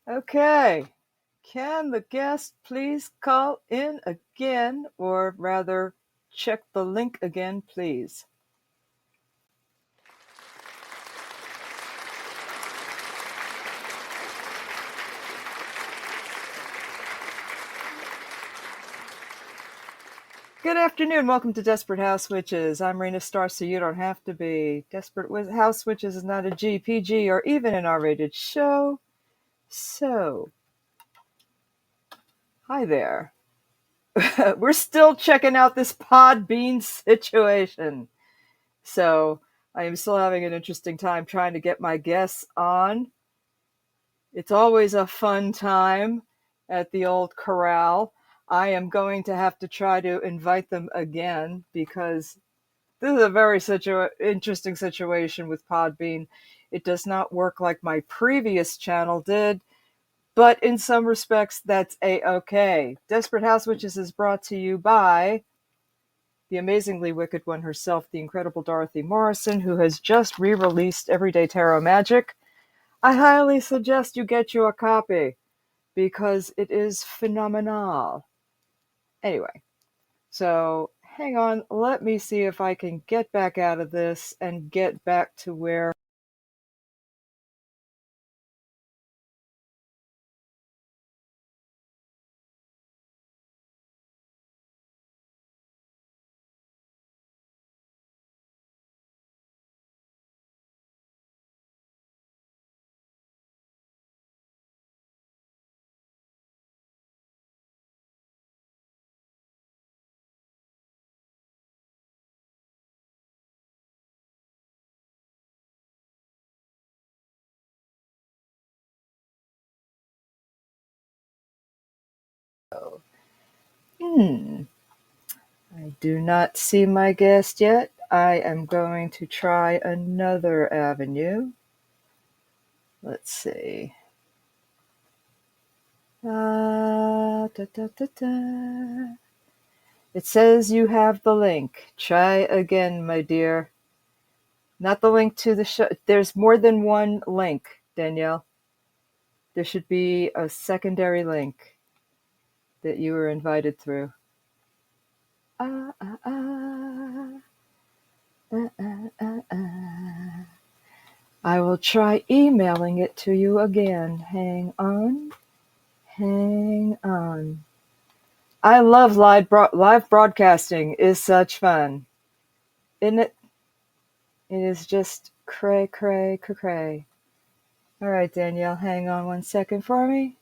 Okay. Can the guest please call in again, or rather, check the link again, please? Good afternoon. Welcome to Desperate House Witches. I'm Raina Starr, so you don't have to be. Desperate House Witches is not a GPG or even an R-rated show. So, hi there. We're still checking out this Podbean situation. So, I am still having an interesting time trying to get my guests on. It's always a fun time at the old corral. I am going to have to try to invite them again because this is a very interesting situation with Podbean. It does not work like my previous channel did, but in some respects, that's a-okay. Desperate House Witches is brought to you by the amazingly wicked one herself, the incredible Dorothy Morrison, who has just re-released Everyday Tarot Magic. I highly suggest you get you a copy because it is phenomenal. Anyway, so hang on, let me see if I can get back out of this and get back to where I do not see my guest yet. I am going to try another avenue. Let's see. Da, da, da, da. It says you have the link. Try again, my dear. Not the link to the show. There's more than one link, Danielle. There should be a secondary link that you were invited through. Ah, ah, ah. Ah, ah, ah, ah. I will try emailing it to you again. Hang on. Hang on. I love live broadcasting. Is such fun. Isn't it? It is just cray, cray, cray, cray. All right, Danielle, hang on 1 second for me.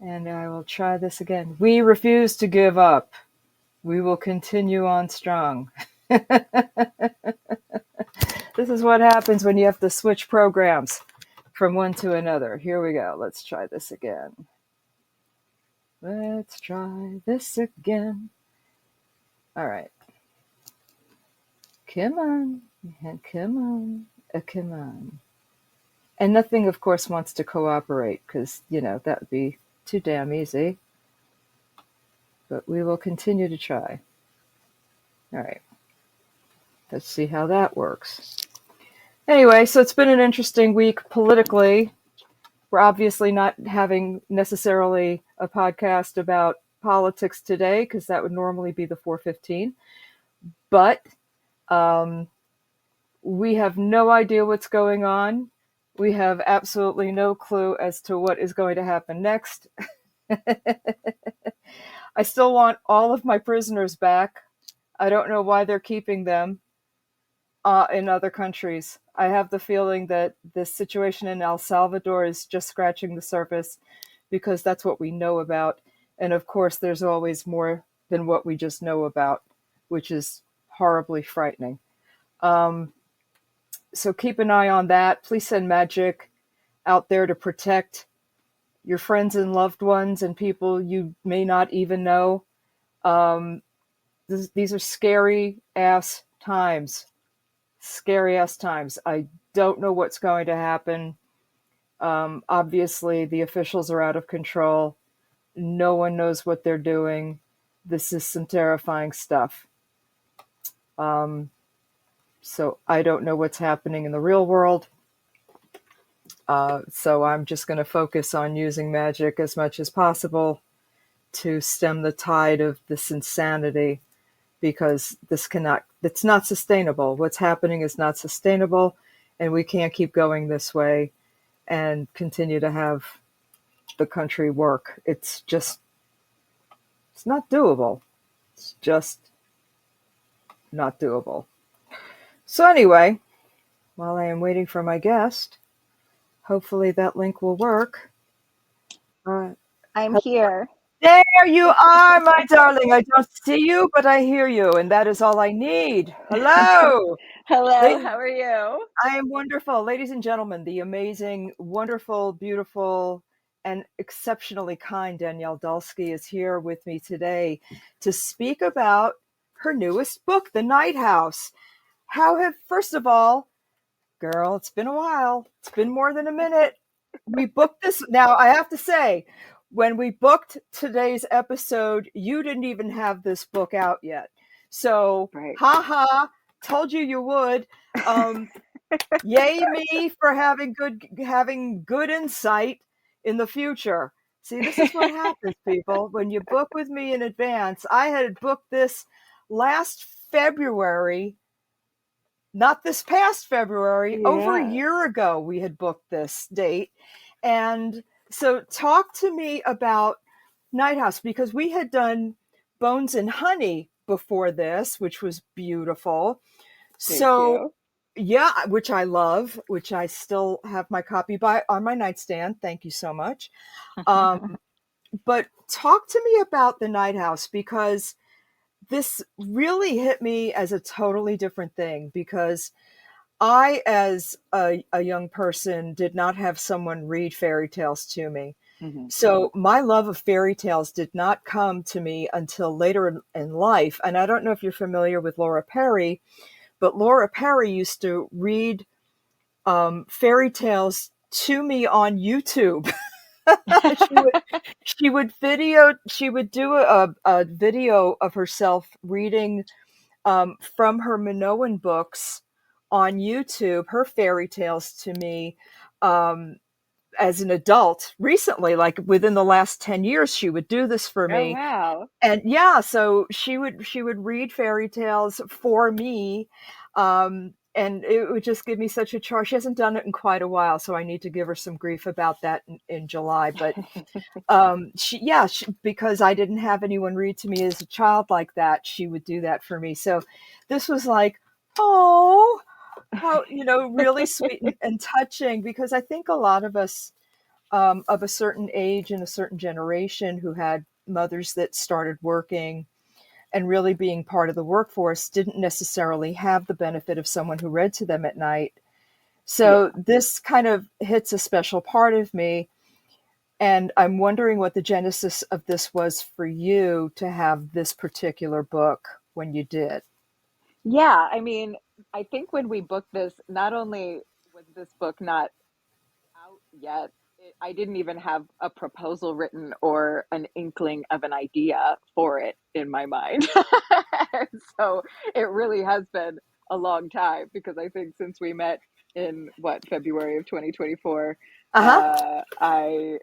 And I will try this again. We refuse to give up. We will continue on strong. This is what happens when you have to switch programs from one to another. Here we go. Let's try this again. Let's try this again. All right. Come on. Come on. Come on. And nothing, of course, wants to cooperate because, that would be too damn easy. But we will continue to try. All right. Let's see how that works. Anyway, so it's been an interesting week politically. We're obviously not having necessarily a podcast about politics today because that would normally be the 4:15. But we have no idea what's going on. We have absolutely no clue as to what is going to happen next. I still want all of my prisoners back. I don't know why they're keeping them in other countries. I have the feeling that this situation in El Salvador is just scratching the surface because that's what we know about. And of course, there's always more than what we just know about, which is horribly frightening. So keep an eye on that. Please send magic out there to protect your friends and loved ones and people you may not even know. These are scary ass times. Scary ass times. I don't know what's going to happen. Obviously, the officials are out of control. No one knows what they're doing. This is some terrifying stuff. So I don't know what's happening in the real world. So I'm just going to focus on using magic as much as possible to stem the tide of this insanity, because it's not sustainable. What's happening is not sustainable, and we can't keep going this way and continue to have the country work. It's not doable. It's just not doable. So anyway, while I am waiting for my guest, hopefully that link will work. Uh, I'm here. there you are, my darling. I don't see you, but I hear you, and that is all I need. Hello. Hello, La- how are you? I am wonderful. Ladies and gentlemen, the amazing, wonderful, beautiful, and exceptionally kind Danielle Dulsky is here with me today to speak about her newest book, The Night House. First of all, girl, it's been a while. It's been more than a minute. We booked this. Now, I have to say, when we booked today's episode, you didn't even have this book out yet. So, Right. haha, told you you would. Um, Yay me for having good insight in the future. See, this is what happens, people. When you book with me in advance, I had booked this last February, not this past February, over a Yeah. year ago, we had booked this date. And so, talk to me about Night House, because we had done Bones and Honey before this, which was beautiful. Thank So, you. yeah, which I love, which I still have my copy by on my nightstand. Thank you so much. Um, but talk to me about the Night House, because this really hit me as a totally different thing, because I, as a young person, did not have someone read fairy tales to me. Mhm. So my love of fairy tales did not come to me until later in life. And I don't know if you're familiar with Laura Perry, but Laura Perry used to read fairy tales to me on YouTube. she would she would do a video of herself reading from her Minoan books on YouTube, her fairy tales to me, um, as an adult recently, like within the last 10 years, she would do this for Oh, me. wow. And yeah, so she would read fairy tales for me, and it would just give me such a charge. She hasn't done it in quite a while, so I need to give her some grief about that in July. But because I didn't have anyone read to me as a child like that, she would do that for me. So this was like, oh, how, really sweet and touching, because I think a lot of us, of a certain age and a certain generation, who had mothers that started working and really being part of the workforce, didn't necessarily have the benefit of someone who read to them at night. So Yeah. this kind of hits a special part of me. And I'm wondering what the genesis of this was for you to have this particular book when you did. Yeah, I mean, I think when we booked this, not only was this book not out yet, I didn't even have a proposal written or an inkling of an idea for it in my mind. And so it really has been a long time, because I think since we met in February of 2024, Uh huh. I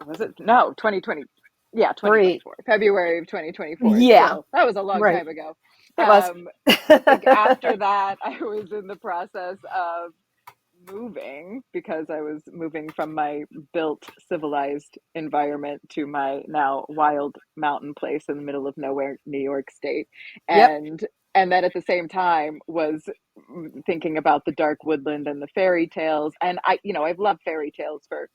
was it? No, 2020. Yeah, Three. 2024. February of 2024. Yeah. So that was a long Right. time ago. It was. I think after that, I was in the process of moving, because I was moving from my built civilized environment to my now wild mountain place in the middle of nowhere, New York State. Yep. And then at the same time was thinking about the dark woodland and the fairy tales. And I've loved fairy tales for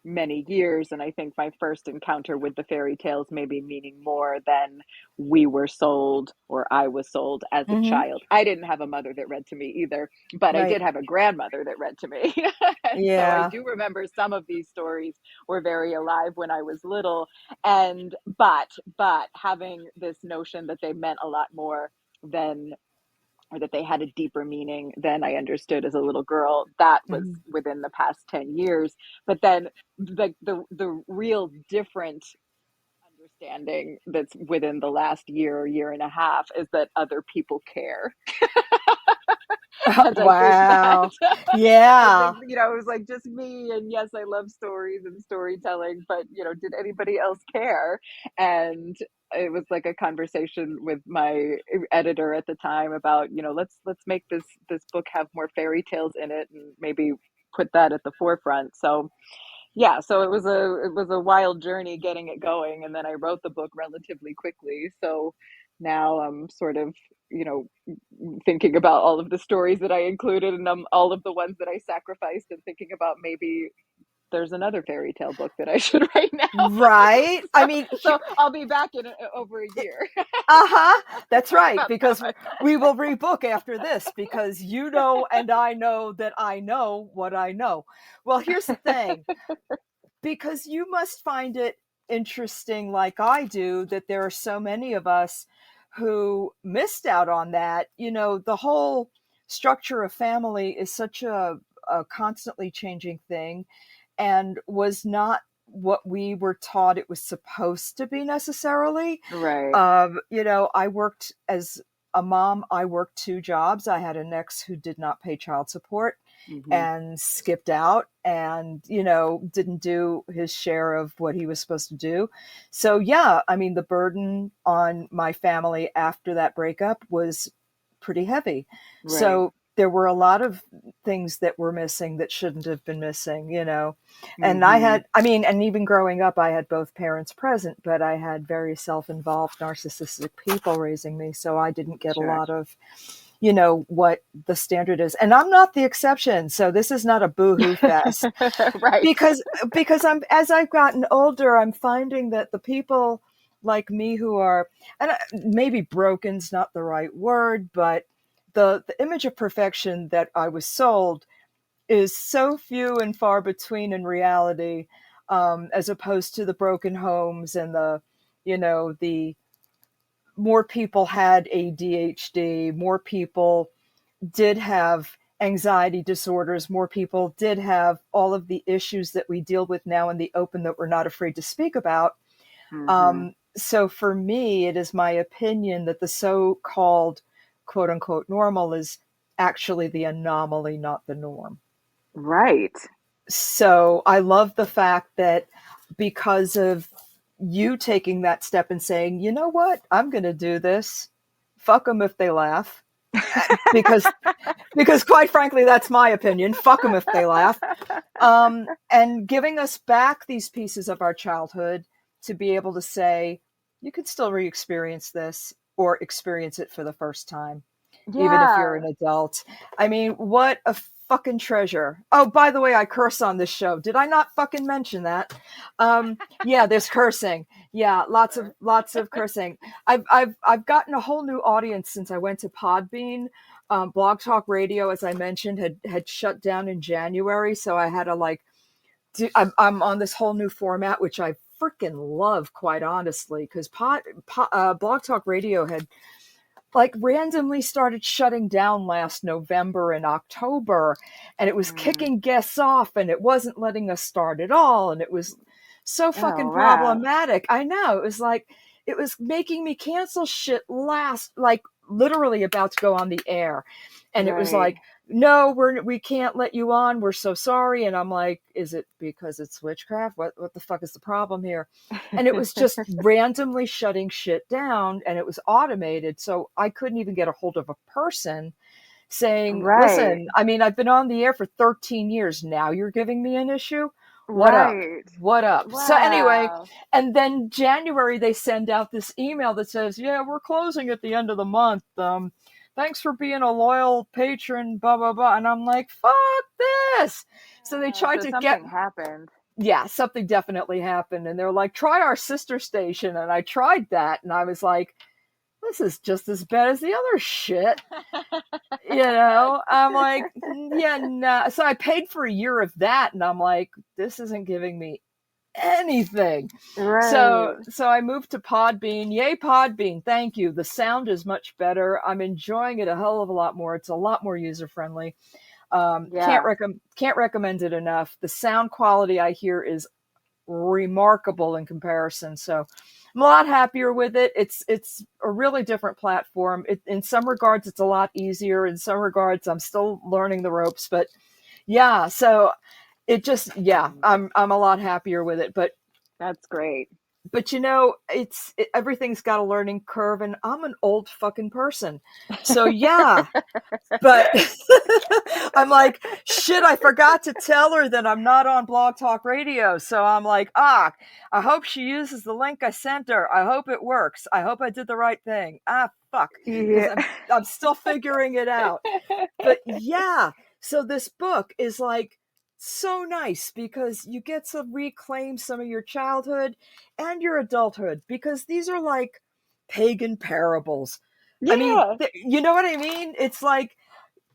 many years, and I think my first encounter with the fairy tales maybe meaning more than we were sold, or I was sold as a Mm-hmm. child. I didn't have a mother that read to me either, but I Right. did have a grandmother that read to me. And so I Yeah. do remember some of these stories were very alive when I was little. And but having this notion that they meant a lot more than, or that they had a deeper meaning than I understood as a little girl, that was Mm-hmm. within the past 10 years. But then the real different understanding that's within the last year or year and a half is that other people care. as I pushed that. Wow. I think, Yeah. it was like just me. And yes, I love stories and storytelling, but, did anybody else care? And it was like a conversation with my editor at the time about, let's make this book have more fairy tales in it and maybe put that at the forefront. So yeah, so it was a wild journey getting it going, and then I wrote the book relatively quickly. So now I'm sort of, you know, thinking about all of the stories that I included and all of the ones that I sacrificed, and thinking about maybe there's another fairy tale book that I should write now. Right. I so mean, so I'll be back in over a year uh-huh. to That's talk right. about that Because one. we will rebook after this because you know and I know that I know what I know. Well, here's the thing. Because you must find it interesting, like I do, that there are so many of us who missed out on that. The whole structure of family is such a constantly changing thing and was not what we were taught it was supposed to be necessarily. Right. I worked as a mom, I worked two jobs. I had an ex who did not pay child support Hmm. and skipped out and didn't do his share of what he was supposed to do. So yeah, I mean, the burden on my family after that breakup was pretty heavy. Right. So there were a lot of things that were missing that shouldn't have been missing. And Hmm. and even growing up, I had both parents present, but I had very self-involved narcissistic people raising me, so I didn't get a Sure. lot of what the standard is. And I'm not the exception. So this is not a boohoo fest Right. because as I've gotten older, I'm finding that the people like me who are, and maybe broken's not the right word, but the image of perfection that I was sold is so few and far between in reality, as opposed to the broken homes and the more people had ADHD, more people did have anxiety disorders, more people did have all of the issues that we deal with now in the open that we're not afraid to speak about. Hmm. So for me, it is my opinion that the so-called quote unquote normal is actually the anomaly, not the norm. Right. So I love the fact that because of you taking that step and saying, you know what, I'm going to do this. Fuck them if they laugh. Because quite frankly, that's my opinion. Fuck them if they laugh. And giving us back these pieces of our childhood to be able to say, you could still re-experience this or experience it for the first time, even if you're Yeah. an adult. I mean, what a fucking treasure. Oh, by the way, I curse on this show. Did I not fucking mention that? Yeah, there's cursing. Yeah, Sure. lots of cursing. I've gotten a whole new audience since I went to Podbean. Blog Talk Radio, as I mentioned, had shut down in January, so I had to I'm on this whole new format, which I freaking love, quite honestly, because Blog Talk Radio had like randomly started shutting down last November and October, and it was Mm. kicking guests off, and it wasn't letting us start at all, and it was so fucking Oh, wow. problematic. I know, it was like it was making me cancel shit last, like literally about to go on the air, and it was Right. like, no, we can't let you on, we're so sorry. And I'm like, is it because it's witchcraft? What the fuck is the problem here? And it was just randomly shutting shit down, and it was automated, so I couldn't even get a hold of a person saying, Right. listen, I mean, I've been on the air for 13 years now, you're giving me an issue. What up? Right. What up? So anyway, Wow. and then January they send out this email that says, yeah, we're closing at the end of the month, thanks for being a loyal patron, blah blah blah. And I'm like, fuck this. So they Yeah, tried so to get, something happened. yeah, something definitely happened. And they're like, try our sister station. And I tried that. And I was like, this is just as bad as the other shit. I'm like, yeah, nah. So I paid for a year of that. And I'm like, this isn't giving me anything. So Right. so I moved to Podbean. Yay, Podbean. Thank you. The sound is much better. I'm enjoying it a hell of a lot more. It's a lot more user friendly. Yeah. Can't recommend it enough. The sound quality I hear is remarkable in comparison. So I'm a lot happier with it. It's a really different platform. In some regards, it's a lot easier. In some regards, I'm still learning the ropes. But yeah, so it just I'm a lot happier with it. That's great. But everything's got a learning curve, and I'm an old fucking person. So yeah, but I'm like, shit, I forgot to tell her that I'm not on Blog Talk Radio. So I'm like, I hope she uses the link I sent her. I hope it works. I hope I did the right thing. Fuck. Because Yeah. I'm still figuring it out. But yeah, so this book is like so nice because you get to reclaim some of your childhood and your adulthood, because these are like pagan parables. I mean, Yeah. you know what I mean? It's like,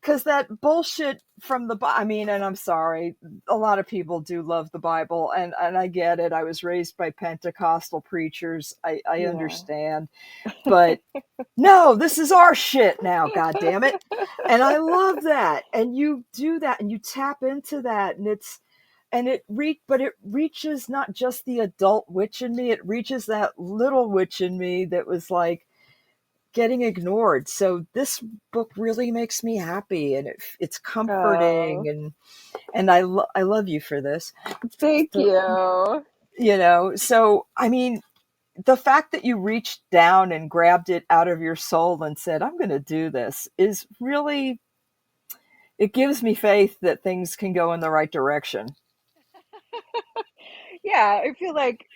because that bullshit from I mean, and I'm sorry, a lot of people do love the Bible, and I get it. I was raised by Pentecostal preachers. I Yeah. understand. But no, this is our shit now, god damn it. And I love that. And you do that and you tap into that, and it reaches not just the adult witch in me, it reaches that little witch in me that was like getting ignored. So this book really makes me happy, and it's comforting, Oh, and I love you for this. thank So, you. so I mean, the fact that you reached down and grabbed it out of your soul and said, I'm going to do this, is really, it gives me faith that things can go in the right direction. Yeah, I feel like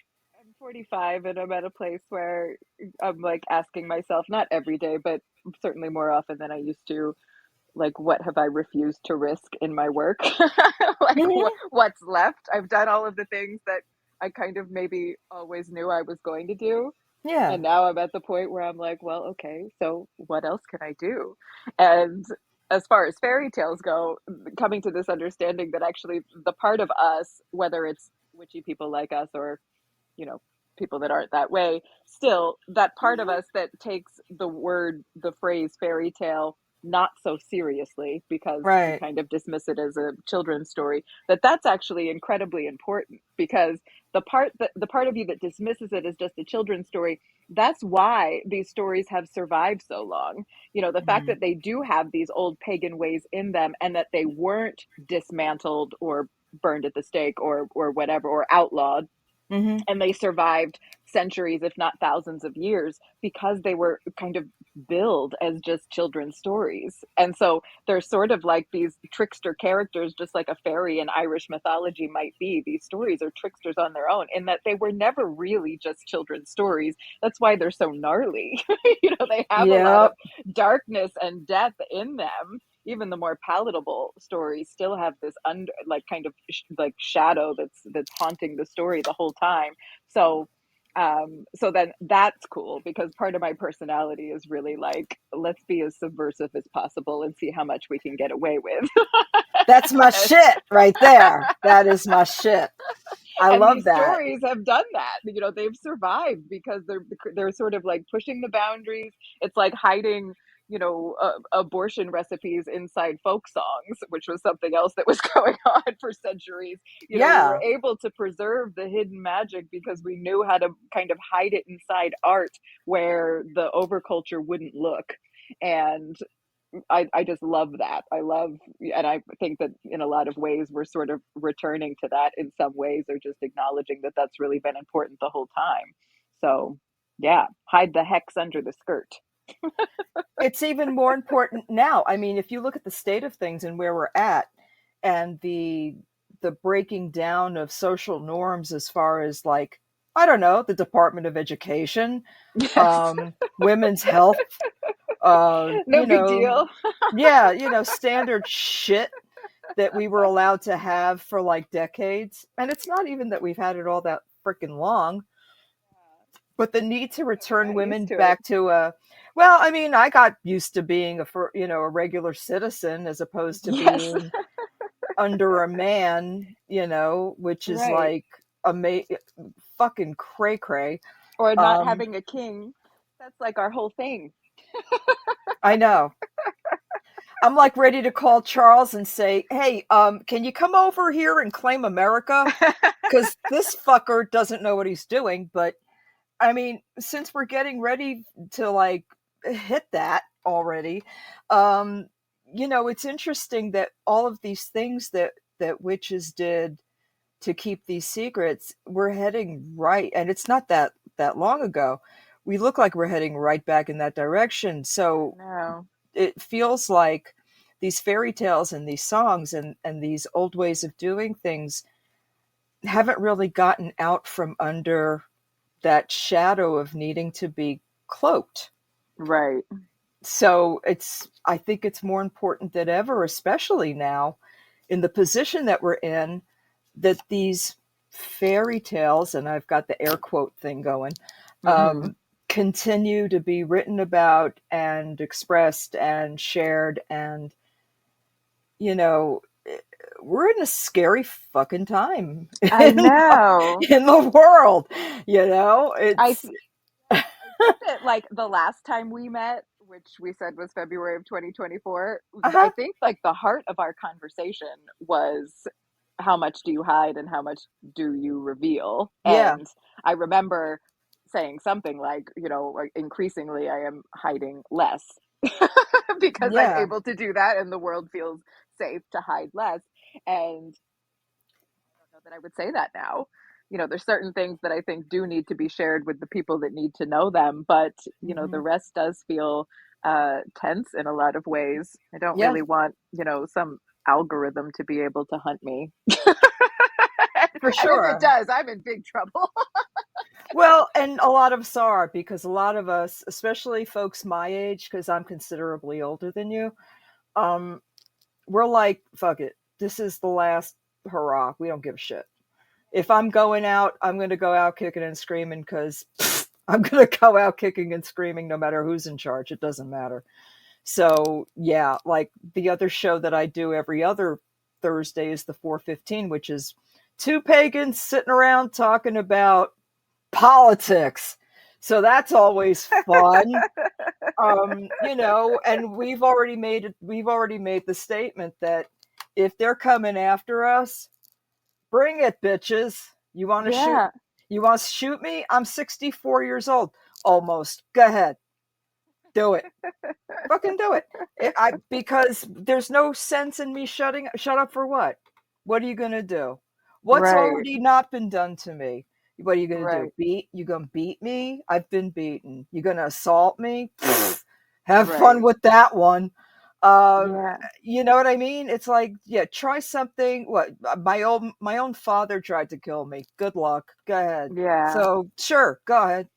I'm 45 and I'm at a place where I'm like asking myself, not every day, but certainly more often than I used to, like, what have I refused to risk in my work? Like, Mm-hmm. what's left? I've done all of the things that I kind of maybe always knew I was going to do. Yeah. And now I'm at the point where I'm like, well, okay, so what else can I do? And as far as fairy tales go, coming to this understanding that actually the part of us, whether it's witchy people like us or, you know, people that aren't that way, still that part of Mm-hmm. us that takes the phrase fairy tale not so seriously because we Right. kind of dismiss it as a children's story, that's actually incredibly important because the part of you that dismisses it as just a children's story, that's why these stories have survived so long. You know, the fact Mm-hmm. that they do have these old pagan ways in them and that they weren't dismantled or burned at the stake or whatever or outlawed, Mm-hmm. and they survived centuries if not thousands of years because they were kind of billed as just children's stories. And so they're sort of like these trickster characters, just like a fairy in Irish mythology might be. These stories are tricksters on their own in that they were never really just children's stories. That's why they're so gnarly. You know, they have a lot of Yep. darkness and death in them. Even the more palatable stories still have this under like kind of like shadow that's haunting the story the whole time. So so then that's cool because part of my personality is really like, let's be as subversive as possible and see how much we can get away with. That's my shit right there. That is my shit. I And love these that. stories have done that. You know, they've survived because they're sort of like pushing the boundaries. It's like hiding, you know, abortion recipes inside folk songs, which was something else that was going on for centuries. You know, we were Yeah. able to preserve the hidden magic because we knew how to kind of hide it inside art where the overculture wouldn't look. And I just love that. I love, and I think that in a lot of ways we're sort of returning to that in some ways, or just acknowledging that that's really been important the whole time. So, yeah, hide the hex under the skirt. It's even more important now. I mean, if you look at the state of things and where we're at, and the breaking down of social norms as far as, like, I don't know, the Department of Education, Yes, women's health, uh, no you big know, deal. yeah, standard shit that we were allowed to have for like decades. And it's not even that we've had it all that freaking long, but the need to Yeah, we return got used women to it. back to a, well, I mean, I got used to being a regular citizen as opposed to Yes, being under a man, which is right. like a fucking cray cray. Or not um having a king. That's like our whole thing. I know. I'm like ready to call Charles and say, hey, can you come over here and claim America? Because this fucker doesn't know what he's doing. But I mean, since we're getting ready to like hit that already, um, it's interesting that all of these things that witches did to keep these secrets, we're heading right, and it's not that long ago. We look like we're heading right back in that direction. I So know. it feels like these fairy tales and these songs and these old ways of doing things haven't really gotten out from under that shadow of needing to be cloaked. Right. So I think it's more important than ever, especially now in the position that we're in, that these fairy tales, and I've got the air quote thing going, Hmm. continue to be written about and expressed and shared. And, you know, we're in a scary fucking time I in know. in the world. I It's I think that like the last time we met, which we said was February of 2024, I uh-huh. think like the heart of our conversation was how much do you hide and how much do you reveal? Yeah, And I remember saying something like, like increasingly I am hiding less because I'm yeah, able to do that and the world feels safe to hide less. And I don't know that I would say that now. There's certain things that I think do need to be shared with the people that need to know them, but the hmm, rest does feel tense in a lot of ways. I don't yeah, really want, some algorithm to be able to hunt me. for And if it sure. does, I'm in big trouble. Well, and a lot of us are, because a lot of us, especially folks my age, because I'm considerably older than you, um, we're like, fuck it. This is the last hurrah. We don't give a shit. If I'm going out, I'm going to go out kicking and screaming because I'm going to go out kicking and screaming no matter who's in charge. It doesn't matter. So, yeah, like the other show that I do every other Thursday is the 415, which is two pagans sitting around talking about politics. So that's always fun. And we've already made the statement that if they're coming after us, bring it, bitches. Yeah. You want to shoot me? I'm 64 years old. Almost. Go ahead. Do it. Fucking do it. Because there's no sense in me shut up for what? What are you going to do? What's Right. already not been done to me? What are you going to do? Right. You going to beat me? I've been beaten. You going to assault me? Have fun Right. with that one. Uh, Yeah. you know what I mean? It's like, yeah, try something. What my own father tried to kill me. Good luck. Go ahead. Yeah. So sure, go ahead.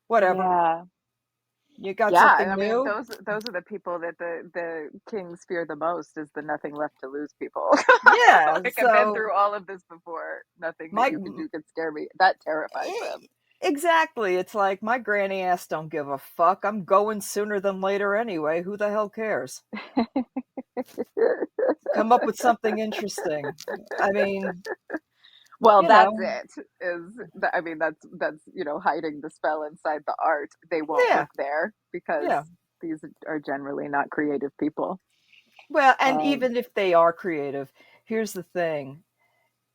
Whatever. Yeah. You got Yeah, and something I mean new? those are the people that the kings fear the most is the nothing left to lose people. Yeah. Like I've been So through all of this before. Nothing that my you can do can scare me. That terrifies them. exactly. It's like my granny ass don't give a fuck. I'm going sooner than later anyway. Who the hell cares? Come up with something interesting. I mean, Well, you that's know, it. I mean that's hiding the spell inside the art. They won't yeah, look there because yeah. these are generally not creative people. Well, and Um, even if they are creative, here's the thing.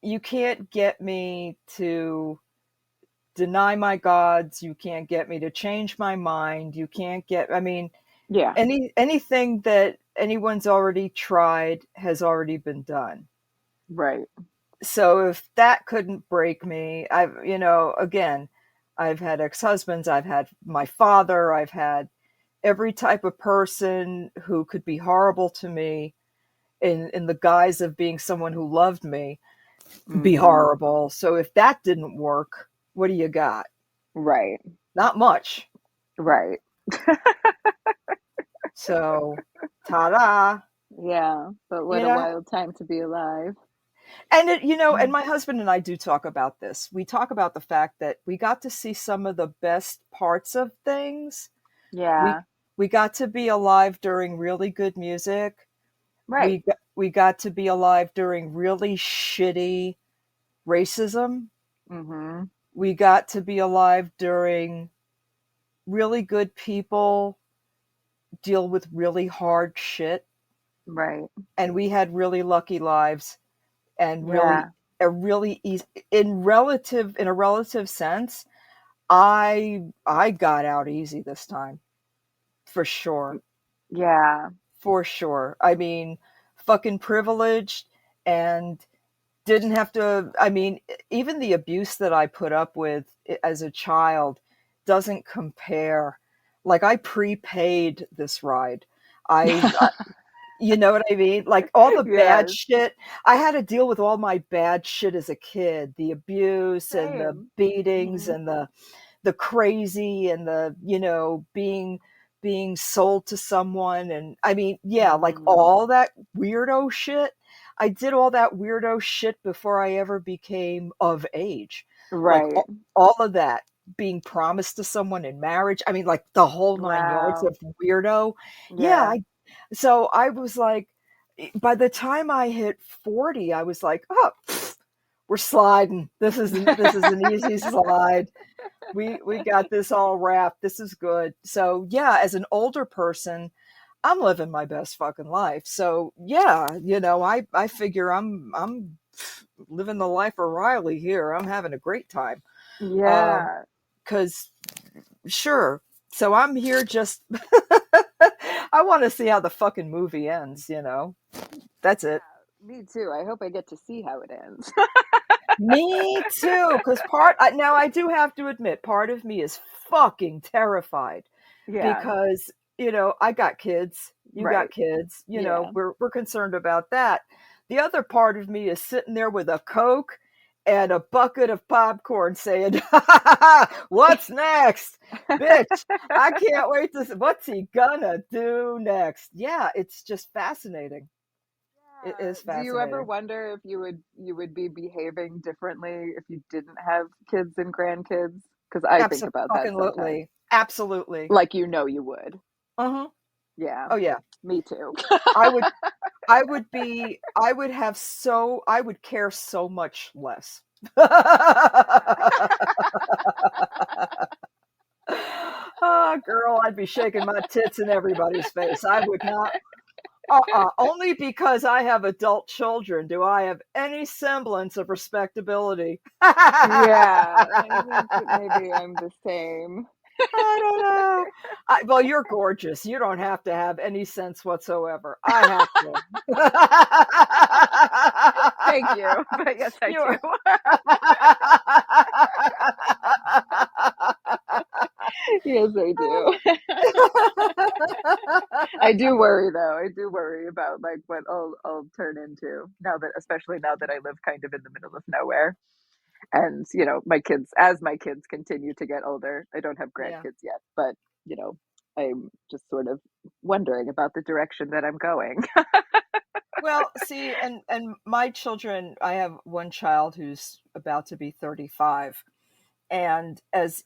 You can't get me to deny my gods. You can't get me to change my mind. You can't get, I mean, yeah, anything that anyone's already tried has already been done. right. So if that couldn't break me, again, I've had ex-husbands, I've had my father, I've had every type of person who could be horrible to me in the guise of being someone who loved me be Mhm. horrible. So if that didn't work, what do you got? Right. Not much. Right. So ta-da. Yeah, but You what a know, wild time to be alive. and my husband and I do talk about this. We talk about the fact that we got to see some of the best parts of things. We Yeah, we got to be alive during really good music. right. We got to be alive during really shitty racism. Mhm. We got to be alive during really good people deal with really hard shit, Right. and we had really lucky lives, and really Yeah. a really easy in a relative sense. I got out easy this time, for sure. Yeah. For sure. I mean, fucking privileged, and didn't have to, I mean, even the abuse that I put up with as a child doesn't compare. Like, I prepaid this ride. I you know what I mean? Like, all the bad Yes. shit, I had to deal with all my bad shit as a kid, the abuse and the Same. beatings Hmm. and the crazy and the, being sold to someone. And I mean, yeah, like Hmm. all that weirdo shit. I did all that weirdo shit before I ever became of age. Like, Right. all of that, being promised to someone in marriage. I mean, like the whole nine yards Wow. of weirdo. Yeah, Yeah. so I was like, by the time I hit 40, I was like, oh, we're sliding. This is an easy slide. We got this all wrapped. This is good. So yeah, as an older person, I'm living my best fucking life. So yeah, I figure I'm living the life of Riley here. I'm having a great time. Um, Yeah. cause sure. So I'm here just I want to see how the fucking movie ends. That's it. Me too. I hope I get to see how it ends. Me too, because now I do have to admit, part of me is fucking terrified Yeah. because I got kids, you got Right. kids, Yeah. we're concerned about that. The other part of me is sitting there with a Coke and a bucket of popcorn, saying, "What's next, bitch? I can't wait to see what's he gonna do next." Yeah, it's just fascinating. It is Do you ever fascinating. wonder if you would be behaving differently if you didn't have kids and grandkids? Because I think about that sometimes. Absolutely, absolutely. Like you would. Uh-huh. Yeah. Oh yeah. Me too. I would I would care so much less. Oh, girl, I'd be shaking my tits in everybody's face. I would not. Only because I have adult children do I have any semblance of respectability. Yeah, I think that maybe I'm the same. I don't know. Well, you're gorgeous. You don't have to have any sense whatsoever. I have to. Thank you. But yes, I do. You're. Yes, I do. I do worry though. I do worry about like what I'll turn into now that, especially now that I live kind of in the middle of nowhere. And my kids continue to get older. I don't have Yeah. grandkids yet, but you know, I'm just sort of wondering about the direction that I'm going. Well, see, and my children, I have one child who's about to be 35, and as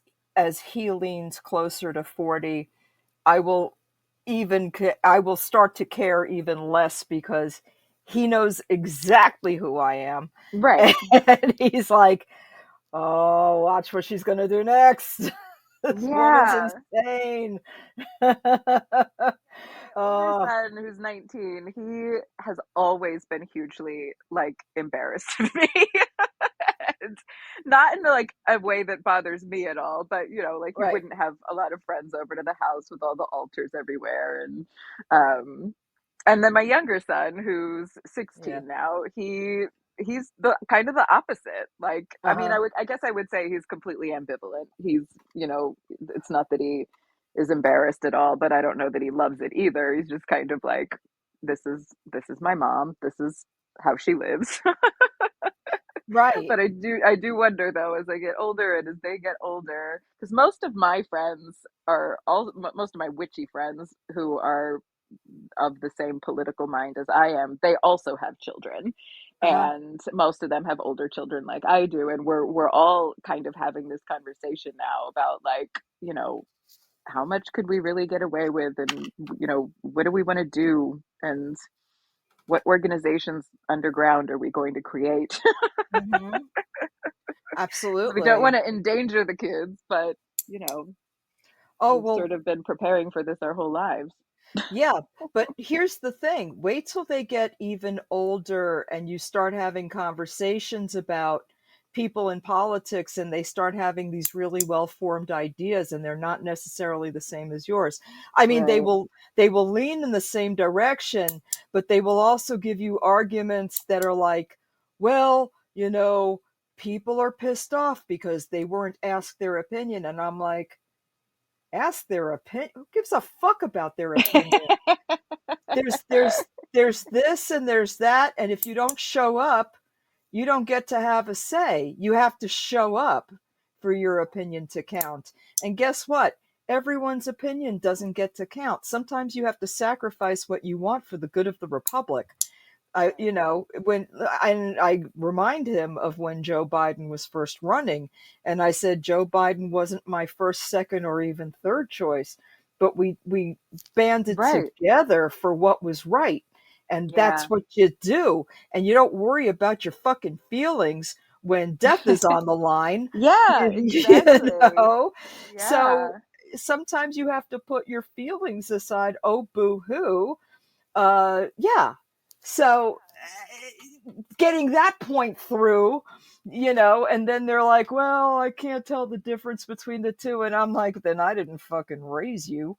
he leans closer to 40, I will start to care even less because he knows exactly who I am. Right. And he's like, "Oh, watch what she's going to do next." This woman's Yeah. insane. My older Oh, son, who's 19, he has always been hugely like embarrassed of me. And not in like a way that bothers me at all, but like he right. wouldn't have a lot of friends over to the house with all the altars everywhere. Um and then my younger son, who's Yeah. 16 now, he's the kind of the opposite. Like, I mean, Uh-huh. I guess I would say he's completely ambivalent. It's not that he is embarrassed at all, but I don't know that he loves it either. He's just kind of like, this is my mom. This is how she lives. Right. But I do wonder though, as I get older and as they get older, because most of my friends are all most of my witchy friends who are of the same political mind as I am, they also have children. Uh-huh. And most of them have older children like I do. And we're all kind of having this conversation now about like, how much could we really get away with, and what do we want to do, and what organizations underground are we going to create? Mhm. Because we don't want Absolutely. to endanger the kids, but you know Oh, we've well, sort of been preparing for this our whole lives. yeah, but here's the thing. Wait till they get even older and you start having conversations about people in politics and they start having these really well formed ideas and they're not necessarily the same as yours. I mean, Right. they will lean in the same direction, but they will also give you arguments that are like, well, people are pissed off because they weren't asked their opinion. And I'm like, ask their opinion? Who gives a fuck about their opinion? There's there's there's this and there's that, and if you don't show up, you don't get to have a say. You have to show up for your opinion to count. And guess what? Everyone's opinion doesn't get to count. Sometimes you have to sacrifice what you want for the good of the republic. When I remind him of when Joe Biden was first running, and I said Joe Biden wasn't my first, second, or even third choice, but we banded Right. together for what was right, and Yeah. that's what you do, and you don't worry about your fucking feelings when death is on the line, Yeah, you exactly. know. So Yeah. sometimes you have to put your feelings aside. Oh, boo hoo. Yeah. So getting that point through, and then they're like, well, I can't tell the difference between the two. And I'm like, then I didn't fucking raise you,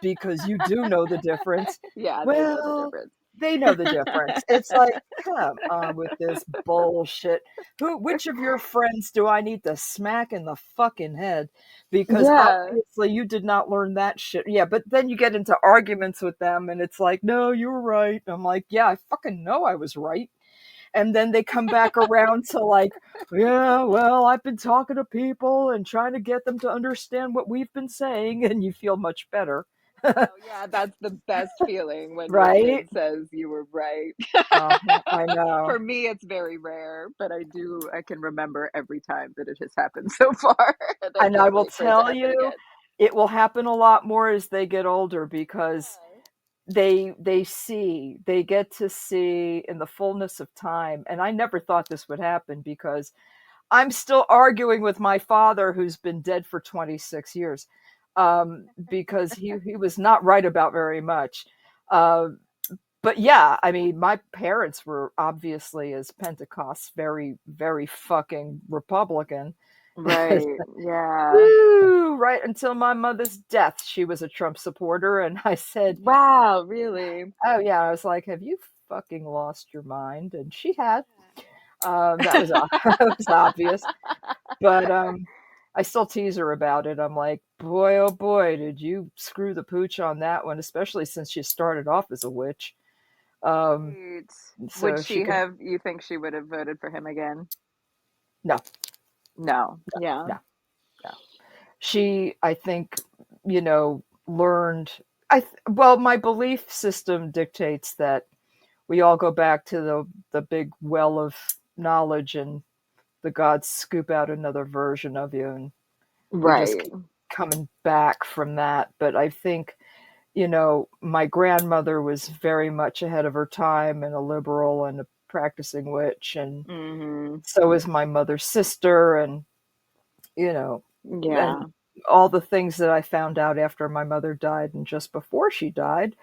because you do know the difference. Yeah, they know the Well, difference. they know the difference. It's like, come on with this bullshit. Which of your friends do I need to smack in the fucking head? Because Yeah. obviously you did not learn that shit. Yeah, but then you get into arguments with them and it's like, no, you were right. I'm like, yeah, I fucking know I was right. And then they come back around to like, yeah, well, I've been talking to people and trying to get them to understand what we've been saying, and you feel much better. Oh, yeah, that's the best feeling when your Right? kid says you were right. I know. For me, it's very rare, but I can remember every time that it has happened so far, and I And I can't will wait for it to tell happen you, again. it will happen a lot more as they get older because Yeah. they get to see in the fullness of time. And I never thought this would happen because I'm still arguing with my father, who's been dead for 26 years, because he was not right about very much. Uh, but yeah, I mean, my parents were obviously, as Pentecosts, very, very fucking Republican. Right. Yeah. Woo! Right until my mother's death, she was a Trump supporter. And I said, Wow, really? oh, yeah, I was like, have you fucking lost your mind? And she had. That was, that was obvious. But I still tease her about it. I'm like, boy, oh boy, did you screw the pooch on that one, especially since she started off as a witch. Um, Right. Would so she she could, have, you think she would have voted for him again? no, No. Yeah. no, no. She, I think, learned. Well, my belief system dictates that we all go back to the big well of knowledge, and the gods scoop out another version of you, and we just Right. keep coming back from that. But I think, my grandmother was very much ahead of her time and a liberal and a practicing witch, and Mhm. so is my mother's sister, and you know, and Yeah. all the things that I found out after my mother died and just before she died.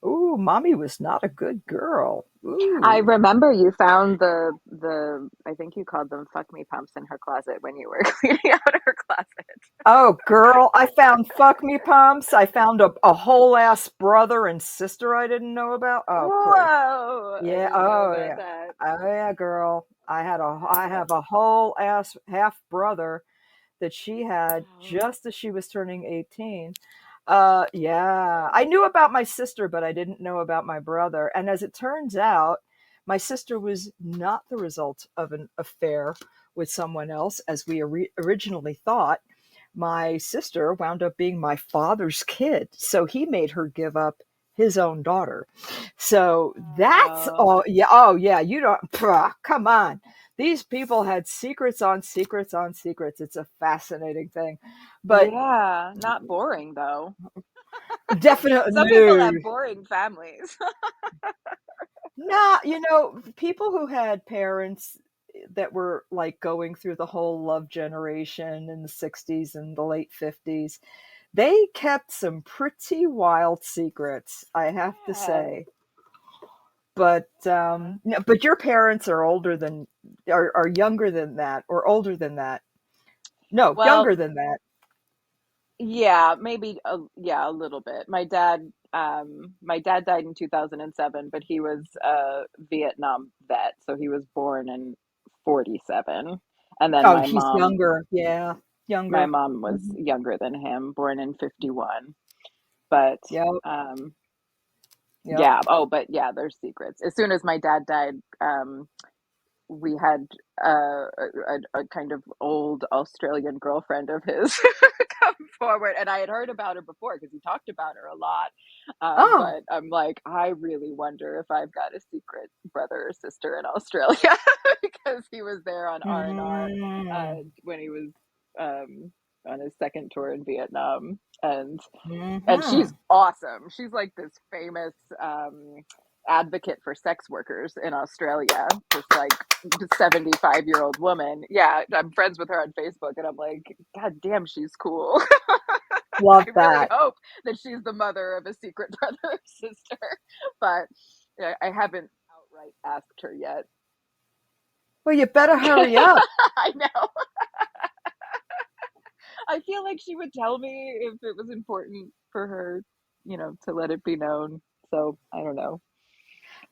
Ooh, mommy was not a good girl. I Ooh. remember you found the I think you called them fuck me pumps in her closet when you were cleaning out her closet. Oh, girl, I found fuck me pumps. I found a whole ass brother and sister I didn't know about. Oh, please. Whoa! I Yeah. didn't know Oh, about yeah. that. Oh, yeah, girl. I Wow. have a whole ass half brother that she had Wow. just as she was turning 18. Yeah. I knew about my sister, but I didn't know about my brother. And as it turns out, my sister was not the result of an affair with someone else, as we originally thought. My sister wound up being my father's kid. So he made her give up his own daughter. So that's Wow. all. Yeah. Oh, yeah. You don't, come on. These people had secrets on secrets on secrets. It's a fascinating thing. But Yeah, not boring though. definitely, Some people no. have boring families. Nah, people who had parents that were like going through the whole love generation in the 60s and the late 50s, they kept some pretty wild secrets, I have to Yeah. say. But Yeah. no, but your parents are older than are younger than that or older than that. No, Well, younger than that. yeah, maybe yeah, a little bit. My dad died in 2007, but he was a Vietnam vet, so he was born in 47. And then Oh, he's younger. Yeah, my younger. mom was Hmm. younger than him, born in 51. But Yep. um Yep. yeah, oh, but yeah, there's secrets. As soon as my dad died, we had a kind of old Australian girlfriend of his come forward, and I had heard about her before because he talked about her a lot. Oh. But I'm like, I really wonder if I've got a secret brother or sister in Australia because he was there on R&R Mm-hmm. when he was um, on his second tour in Vietnam, and she's Mm-hmm. awesome. She's like this famous advocate for sex workers in Australia. This like 75-year-old woman. Yeah, I'm friends with her on Facebook, and I'm like, God damn, she's cool. Love I really that. hope that she's the mother of a secret brother or sister, but yeah, I haven't outright asked her yet. Well, you better hurry up. I know. I feel like she would tell me if it was important for her, to let it be known. So I don't know.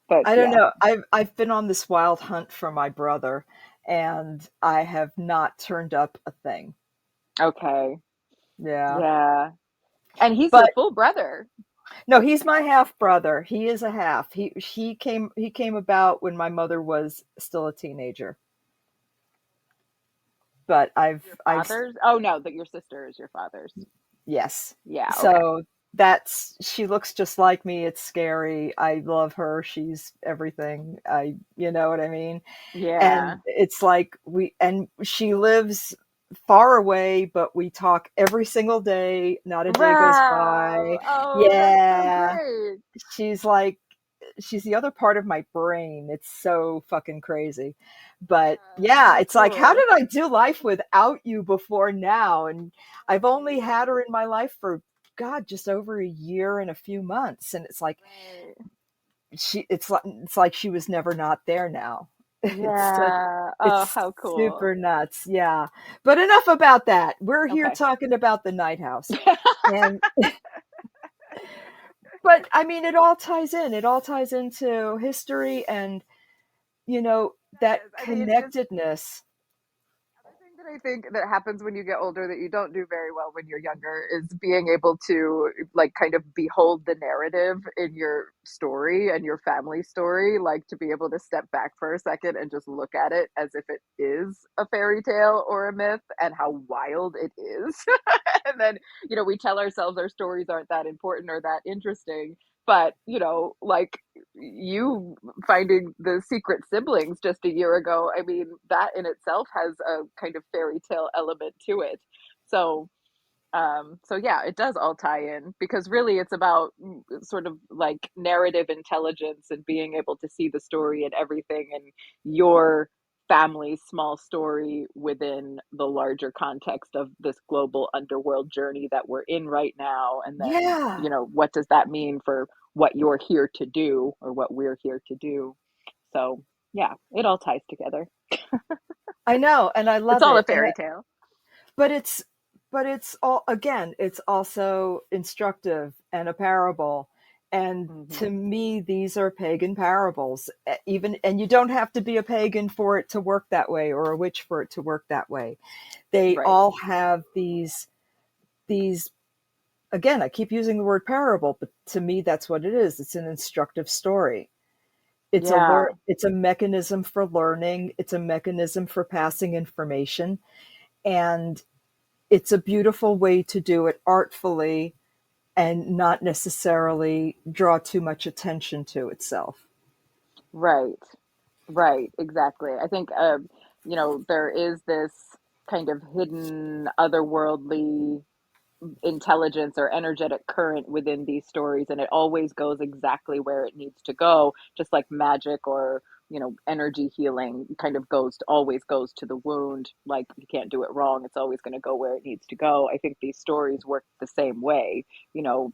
But I don't yeah, know. I've been on this wild hunt for my brother, and I have not turned up a thing. okay. Yeah. Yeah. And he's your But full brother. no, he's my half brother. He is a half. He came about when my mother was still a teenager. But Your I've father's? Oh no, that your sister is your father's. yes. Yeah, okay. So that's she looks just like me. It's scary. I love her. She's everything. You know what I mean? Yeah. And it's like and she lives far away, but we talk every single day. Not a day goes Wow. by. Oh, that's so Yeah. great. She's like she's the other part of my brain. It's so fucking crazy. But Yeah, yeah, how it's like, how cool. did I do life without you before now? And I've only Right. had her in my life for God, just over a year and a few months. And it's like Right. it's like she was never not there now. It's just Yeah. Oh, it's how cool. super nuts. Yeah. But enough about that. We're here Okay. talking about the night house. And but I mean it all ties in. It all ties into history and that Does. I mean, just connectedness. other thing that I think that happens when you get older that you don't do very well when you're younger is being able to like kind of behold the narrative in your story and your family story, like to be able to step back for a second and just look at it as if it is a fairy tale or a myth and how wild it is. And then, we tell ourselves our stories aren't that important or that interesting. But, like you finding the secret siblings just a year ago, I mean, that in itself has a kind of fairy tale element to it. So, so yeah, it does all tie in because really it's about sort of like narrative intelligence and being able to see the story and everything and your family's small story within the larger context of this global underworld journey that we're in right now. And then, Yeah, what does that mean for what you're here to do or what we're here to do? So, yeah, it all ties together. I know, and I It's love all a it. fairy tale. But it's but it's all again, it's also instructive and a parable. And Hmm. to me, these are pagan parables. Even and you don't have to be a pagan for it to work that way or a witch for it to work that way. They Right. all have these again, I keep using the word parable, but to me that's what it is. It's an instructive story. Yeah. It's a mechanism for learning, it's a mechanism for passing information, and it's a beautiful way to do it artfully and not necessarily draw too much attention to itself. Right. Right, exactly. I think, there is this kind of hidden otherworldly intelligence or energetic current within these stories, and it always goes exactly where it needs to go, just like magic or, energy healing kind of always goes to the wound. Like you can't do it wrong. It's always going to go where it needs to go. I think these stories work the same way. You know,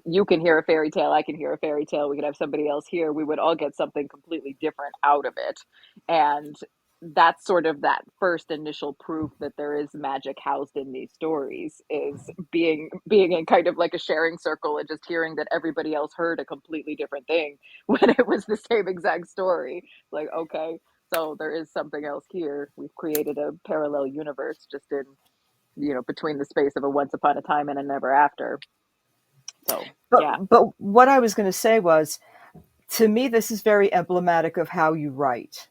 you can hear a fairy tale, I can hear a fairy tale, we could have somebody else here, we would all get something completely different out of it. And that's sort of that first initial proof that there is magic housed in these stories, is being in kind of like a sharing circle and just hearing that everybody else heard a completely different thing when it was the same exact story. Like, okay, so there is something else here. We've created a parallel universe just in, between the space of a once upon a time and a never after. So But yeah. but what I was going to say was, to me, this is very emblematic of how you write,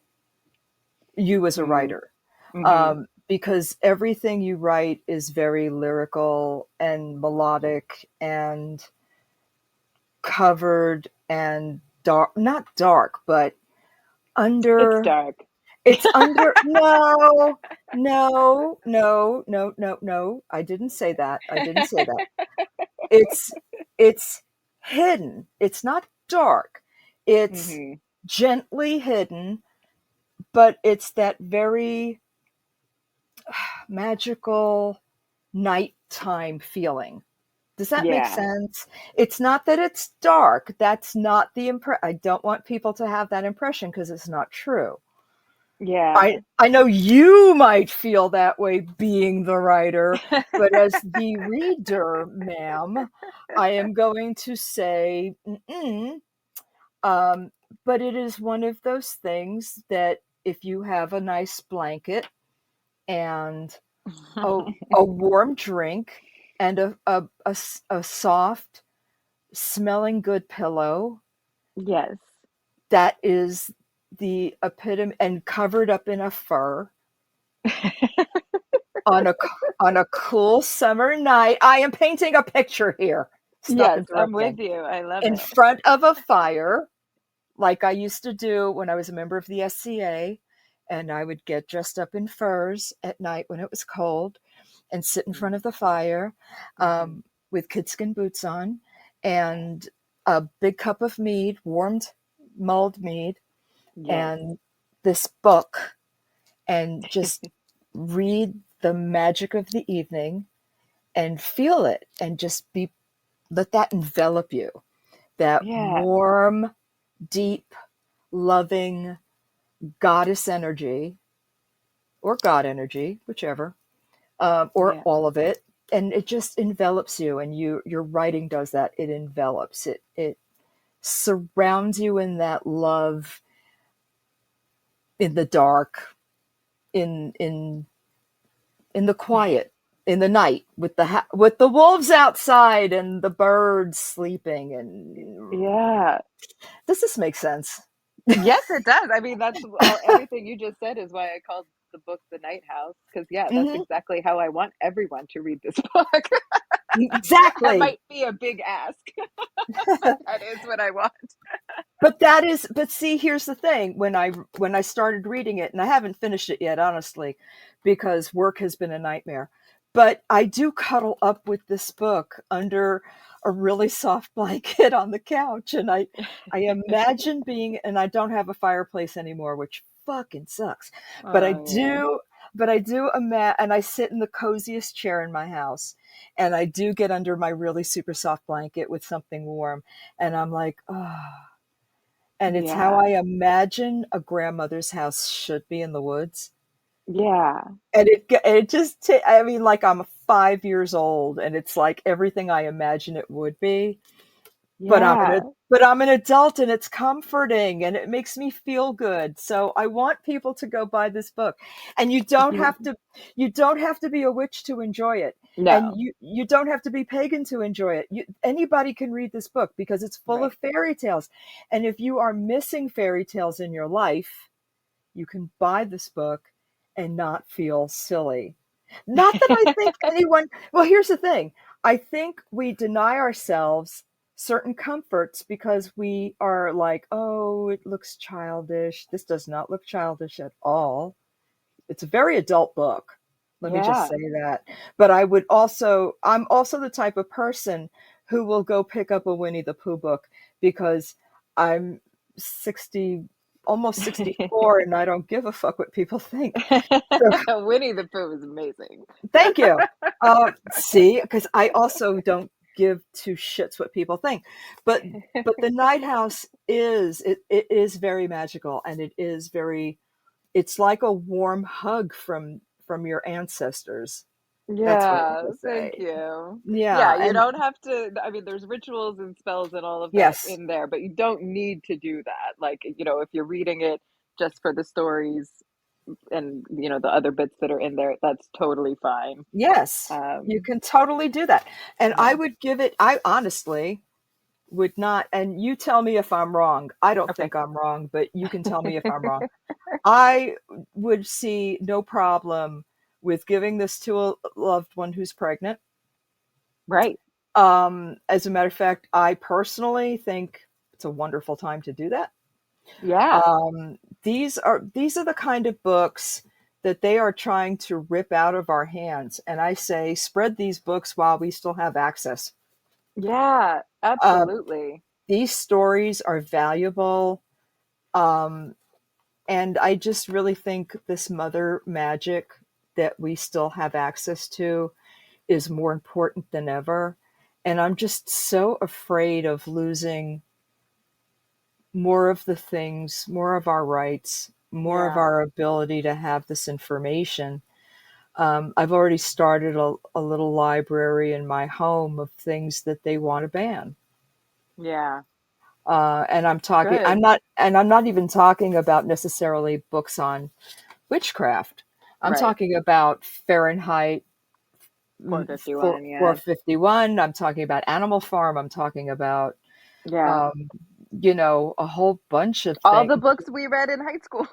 you as a Mm, writer, mm-hmm. because everything you write is very lyrical and melodic and covered and dark, not dark, but It's under, dark. it's under, no, no, no, no, no, no. I didn't say that. I didn't say that. It's, it's hidden. It's not dark. It's Mm-hmm. gently hidden, but it's that very magical nighttime feeling. Does that make Yeah. sense? It's not that it's dark. That's not the impression. I don't want people to have that impression because it's not true. Yeah. I know you might feel that way being the writer, but as the reader, ma'am, I am going to say, mm-mm. Um, but it is one of those things that if you have a nice blanket and a, a warm drink and a soft smelling good pillow, Yes. that is the epitome, and covered up in a fur on a on a cool summer night. I am painting a picture here. Stop Yes, I'm interrupting. with you. I love In it. front of a fire, like I used to do when I was a member of the SCA, and I would get dressed up in furs at night when it was cold and sit in front of the fire, Mm-hmm. with kidskin boots on and a big cup of mead, warmed mulled mead, Yes. and this book, and just read the magic of the evening and feel it and just be, let that envelop you. That Yeah. warm, deep, loving goddess energy or God energy, whichever, or Yeah. all of it. And it just envelops you, and your writing does that. It envelops it. It surrounds you in that love, in the dark, in the quiet, in the night, with with the wolves outside and the birds sleeping. And Yeah. does this make sense? Yes, it does. I mean, that's all, everything you just said is why I called the book The Night House. Because yeah, that's Hmm. exactly how I want everyone to read this book. That Exactly. might be a big ask, but that is what I want. But see, here's the thing. When I started reading it, and I haven't finished it yet, honestly, because work has been a nightmare, but I do cuddle up with this book under a really soft blanket on the couch, and I imagine being, and I don't have a fireplace anymore, which fucking sucks, but I Oh yeah. do but I do imagine, and I sit in the coziest chair in my house, and I do get under my really super soft blanket with something warm, and I'm like, oh, and it's how Yeah. I imagine a grandmother's house should be in the woods. Yeah. And it just, I mean, like I'm 5 years old, and it's like everything I imagine it would be. But Yeah. I'm an adult, and it's comforting, and it makes me feel good. So I want people to go buy this book, and you don't have to be a witch to enjoy it, and No. you don't have to be pagan to enjoy it. Anybody can read this book because it's full of Right. fairy tales, and if you are missing fairy tales in your life, you can buy this book and not feel silly. Not that I think anyone, well, here's the thing. I think we deny ourselves certain comforts because we are like, oh, it looks childish. This does not look childish at all. It's a very adult book. Let me just Yeah. say that. But I'm also the type of person who will go pick up a Winnie the Pooh book because I'm 60, almost 64, and I don't give a fuck what people think. So Winnie the Pooh is amazing. thank you. See, because I also don't give two shits what people think. But the Night House it is very magical, and it is very it's like a warm hug from your ancestors. That's what I'm Yeah, gonna thank say. you. Yeah, Yeah, you and don't have to, I mean, there's rituals and spells and all of that yes, in there, but you don't need to do that. Like, if you're reading it just for the stories and, the other bits that are in there, that's totally fine. yes, you Um, can totally do that. And I yeah. would give it. I honestly would not. And you tell me if I'm wrong. I don't Okay. think I'm wrong, but you can tell me if I'm wrong. I would see no problem with giving this to a loved one who's pregnant. Right. As a matter of fact, I personally think it's a wonderful time to do that. Yeah. These are the kind of books that they are trying to rip out of our hands, and I say spread these books while we still have access. Yeah, Uh, absolutely. these stories are valuable, um, and I just really think this mother magic that we still have access to is more important than ever. And I'm just so afraid of losing more of the things, more of our rights, more of Yeah. our ability to have this information. I've already started a little library in my home of things that they want to ban. Yeah. And I'm talking, Good. I'm not even talking about necessarily books on witchcraft. I'm Right. talking about Fahrenheit 451, yeah. 451. I'm talking about Animal Farm. I'm talking about, Yeah. um, a whole bunch of All the things. books we read in high school.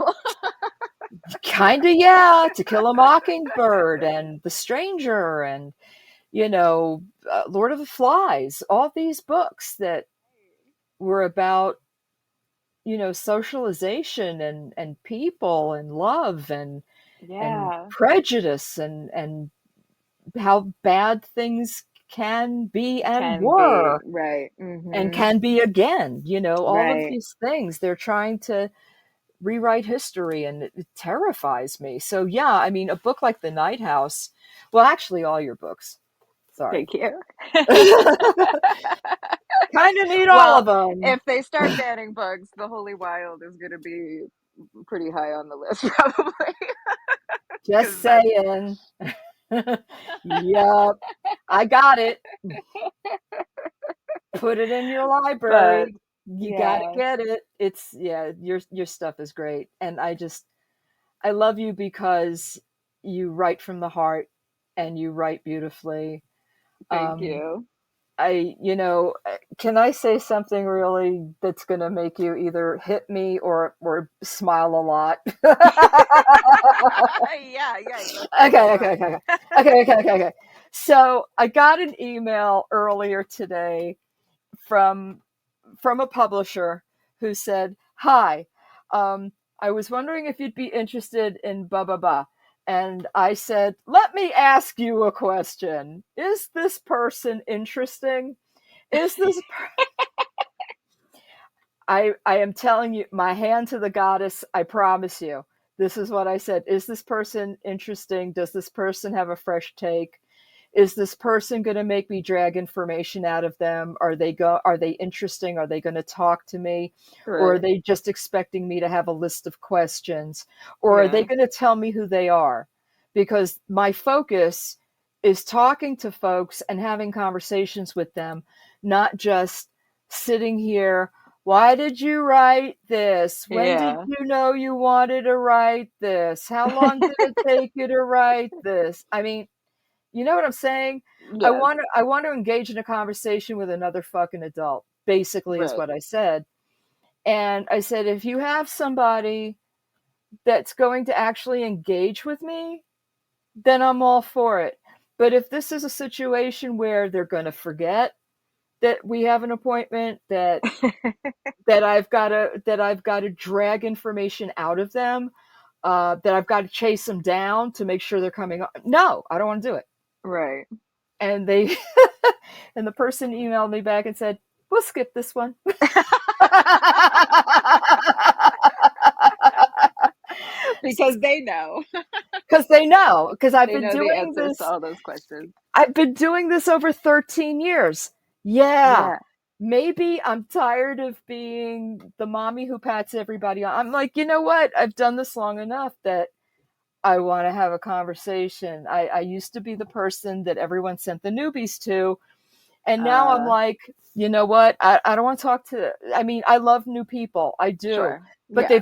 Kind of, yeah. To Kill a Mockingbird and The Stranger and, Lord of the Flies. All these books that were about, socialization and people and love and Yeah, prejudice and how bad things can be and can be. were Right. and Mhm. can be again, all of Right. these things. They're trying to rewrite history and it terrifies me. So, yeah, I mean, a book like The Night House, well, actually, all your books. Sorry. Thank you. Kind of need all Well, of them. if they start banning books, The Holy Wild is gonna be pretty high on the list probably, Just 'cause that's saying. Yup. I got it. Put it in your but library. You got to yeah, get it. It's yeah, your stuff is great. And I love you because you write from the heart and you write beautifully. thank Um you. can I say something really that's going to make you either hit me or smile a lot? Yeah, yeah, that's totally Okay, okay, fine. okay, okay. Okay, okay, okay, okay. So I got an email earlier today from a publisher who said, "Hi, I was wondering if you'd be interested in blah blah blah." And I said, "Let me ask you a question. Is this person interesting? Is this I am telling you, my hand to the goddess, I promise you. This is what I said. Is this person interesting? Does this person have a fresh take? Is this person going to make me drag information out of them? Are they interesting? Are they going to talk to me? Or are Right. they just expecting me to have a list of questions? Or are they Yeah. going to tell me who they are? Because my focus is talking to folks and having conversations with them, not just sitting here. Why did you write this? When did Yeah. you know you wanted to write this? How long did it take you to write this? I mean, you know what I'm saying? Yes. I want to engage in a conversation with another fucking adult, basically is Right. what I said. And I said, if you have somebody that's going to actually engage with me, then I'm all for it. But if this is a situation where they're going to forget that we have an appointment, that I've got to drag information out of them, that I've got to chase them down to make sure they're coming. No, I don't want to do it. Right. And they and the person emailed me back and said, "We'll skip this one." Because they know. Because they know, because They know the answers to all those questions. I've been doing this over 13 years. Yeah, Yeah. maybe I'm tired of being the mommy who pats everybody on. I'm like, you know what? I've done this long enough that I want to have a conversation. I used to be the person that everyone sent the newbies to. And now I'm Uh, like, you know what? I don't want to talk to, I mean, I love new people. I do. sure. But Yeah.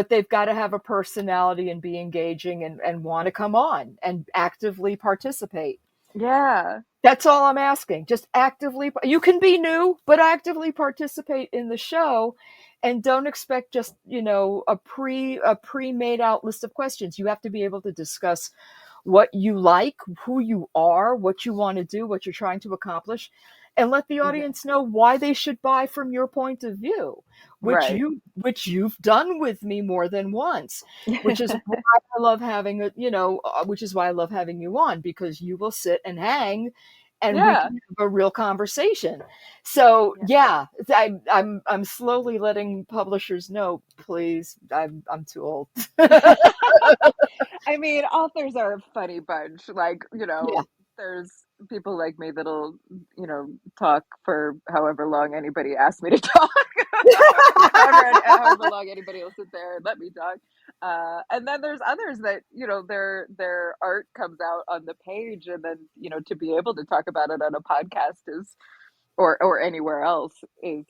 they've got to have a personality and be engaging and want to come on and actively participate. Yeah. That's all I'm asking. Just actively, you can be new, but actively participate in the show, and don't expect just, a pre made out list of questions. You have to be able to discuss what you like, who you are, what you want to do, what you're trying to accomplish, and let the Yeah. audience know why they should buy from your point of view, Right. which you've done with me more than once, which is why I love having which is why I love having you on, because you will sit and hang and we Yeah. can have a real conversation. So Yeah. yeah, I'm slowly letting publishers know, please, I'm too old. I mean, authors are a funny bunch. Like, Yeah. there's people like me that'll, talk for however long anybody asks me to talk, however long anybody will sit there and let me talk. And then there's others that, their art comes out on the page, and then, to be able to talk about it on a podcast is, or anywhere else, is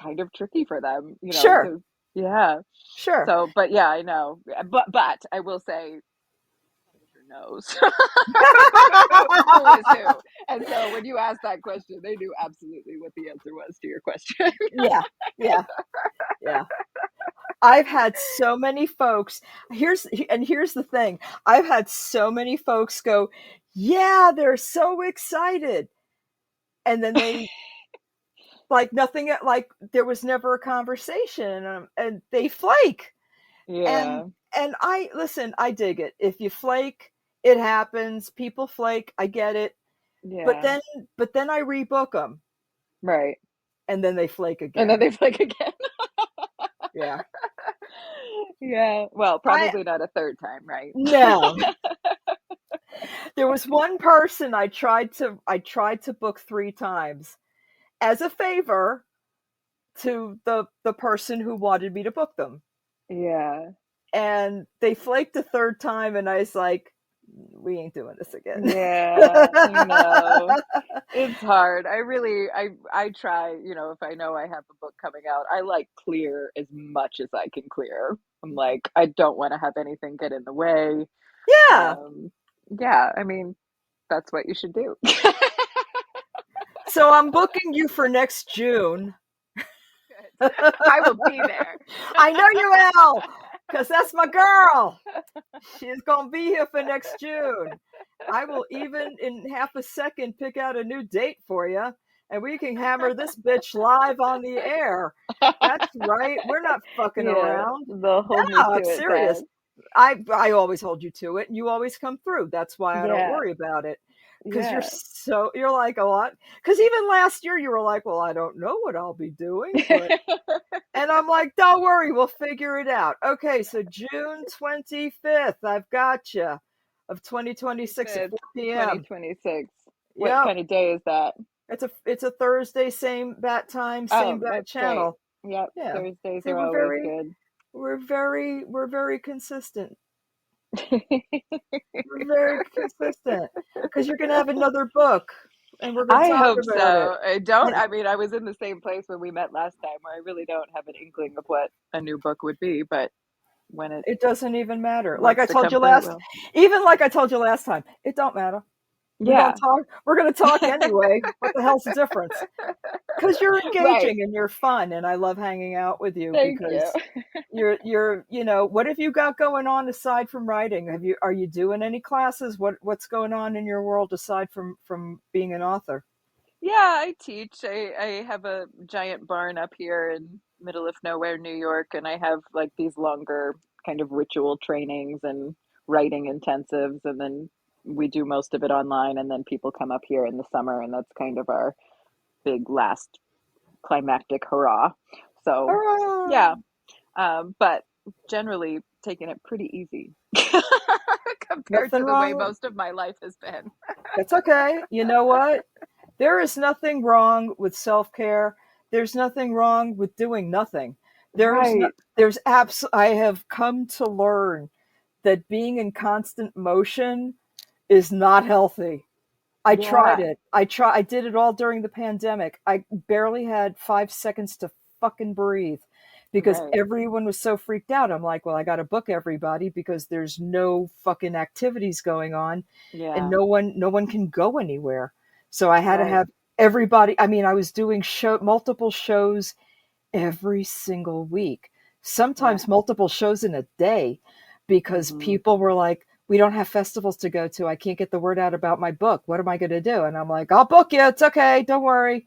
kind of tricky for them, Sure. because yeah. Sure. So, but yeah, I know. But I will say, publisher knows who is who. And so when you asked that question, they knew absolutely what the answer was to your question. Yeah. Yeah. Yeah. I've had so many folks. Here's the thing. I've had so many folks go, "Yeah, they're so excited." And then they, like, nothing, like there was never a conversation, and they flake. And Yeah. I listen, I dig it. If you flake, it happens. People flake. I get it. But Yeah. then I rebook them, Right. and then they flake And then again. they flake again. Yeah. Yeah. Well, I probably not a third time, right? No. There was one person I tried to book 3 times as a favor to the person who wanted me to book them. Yeah. And they flaked a third time, and I was like, we ain't doing this again. Yeah, I know. It's hard. I try, if I know I have a book coming out, I like clear as much as I can clear. I'm like, I don't want to have anything get in the way. Yeah. Um, yeah, I mean, that's what you should do. So I'm booking you for next June. Good. I will be there. I know you will, because that's my girl. She's going to be here for next June. I will even, in half a second, pick out a new date for you, and we can hammer this bitch live on the air. That's right. We're not fucking Yeah, around. they'll hold me No, to I'm it serious. then. I always hold you to it, and you always come through. That's why I don't Yeah, worry about it. Because yeah. you're like a lot. Because even last year you were like, well, I don't know what I'll be doing, but and I'm like, don't worry, we'll figure it out. Okay, so June 25th, I've got you, of 2026 at 25th, 4 p.m. 2026. What Yep, kind of day is that? it's a Thursday, same bat time, same Oh, bat that's great. channel. Yep, Yeah. Thursdays See, are always good. we're very consistent. We're very consistent because you're gonna have another book, and we're gonna I talk hope about it. so. I don't, And I mean, I was in the same place when we met last time, where I really don't have an inkling of what a new book would be, but when it it doesn't even matter. wants to come through, it will. Even like I told you last time, it don't matter. We're gonna Yeah. talk. We're gonna talk anyway. What the hell's the difference? Because you're Right. engaging and you're fun, and I love hanging out with you Thank you. because what have you got going on aside from writing? Are you doing any classes? What's going on in your world aside from being an author? Yeah, I teach. I have a giant barn up here in middle of nowhere, New York, and I have like these longer kind of ritual trainings and writing intensives, and then we do most of it online, and then people come up here in the summer, and that's kind of our big last climactic hurrah. So, Hurrah! yeah, but generally taking it pretty easy compared Nothing to the way wrong. most of my life has been. That's okay. You know what? There is nothing wrong with self care. there's nothing wrong with doing nothing. There's no, Right. I have come to learn that being in constant motion is not healthy. I tried Yeah. it. I did it all during the pandemic. I barely had 5 seconds to fucking breathe because Right. everyone was so freaked out. I'm like, well, I got to book everybody because there's no fucking activities going on and Yeah. no one can go anywhere. So I had to Right. have everybody. I mean, I was doing multiple shows every single week, Yeah. sometimes multiple shows in a day, because Hmm. people were like, we don't have festivals to go to. I can't get the word out about my book. What am I going to do? And I'm like, I'll book you. It's okay. Don't worry.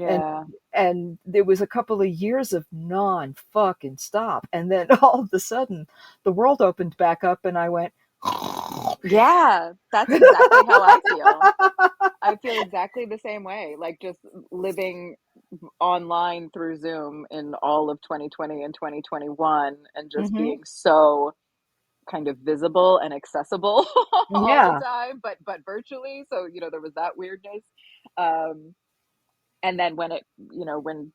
And Yeah. there was a couple of years of non fucking stop. And then all of a sudden the world opened back up and I went, Yeah. That's exactly how I feel. I feel exactly the same way. Like just living online through Zoom in all of 2020 and 2021 and just mm-hmm. being so kind of visible and accessible all the Yeah, time, but virtually. So, there was that weirdness. Um, and then when